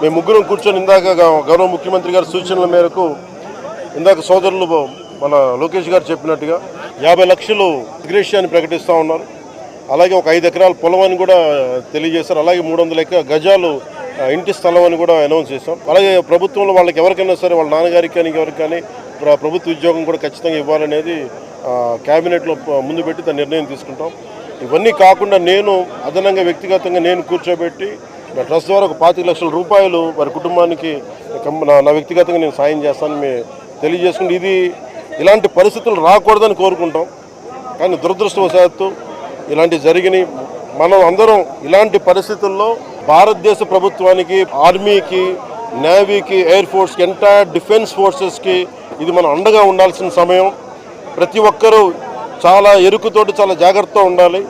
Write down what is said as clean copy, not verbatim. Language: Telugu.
మేము ముగ్గురం కూర్చొని ఇందాక గౌరవ ముఖ్యమంత్రి గారి సూచనల మేరకు ఇందాక సోదరులు మన లోకేష్ గారు చెప్పినట్టుగా 50 లక్షలు గ్రేషియాన్ని ప్రకటిస్తూ ఉన్నారు. అలాగే ఒక 5 ఎకరాల పొలం అని కూడా తెలియజేశారు. అలాగే 300 గజాలు ఇంటి స్థలం అని కూడా అనౌన్స్ చేశాం. అలాగే ప్రభుత్వంలో వాళ్ళకి ఎవరికైనా సరే వాళ్ళ నాన్నగారికి కానీ ఎవరికి కానీ ప్రభుత్వ ఉద్యోగం కూడా ఖచ్చితంగా ఇవ్వాలనేది క్యాబినెట్లో ముందు పెట్టి దాని నిర్ణయం తీసుకుంటాం. ఇవన్నీ కాకుండా నేను అదనంగా వ్యక్తిగతంగా నేను కూర్చోబెట్టి నా ట్రస్ట్ ద్వారా ఒక 25 లక్షల రూపాయలు వారి కుటుంబానికి నా వ్యక్తిగతంగా నేను సాయం చేస్తానని తెలియజేసుకుంటే ఇలాంటి పరిస్థితులు రాకూడదని కోరుకుంటాం. కానీ దురదృష్టవశాత్తు ఇలాంటి జరిగినాయి. మనం అందరం ఇలాంటి పరిస్థితుల్లో భారతదేశ ప్రభుత్వానికి, ఆర్మీకి, నేవీకి, ఎయిర్ ఫోర్స్కి, ఎంటైర్ డిఫెన్స్ ఫోర్సెస్కి ఇది మనం అండగా ఉండాల్సిన సమయం. ప్రతి ఒక్కరూ చాలా ఎరుకుతోటి చాలా జాగ్రత్తగా ఉండాలి.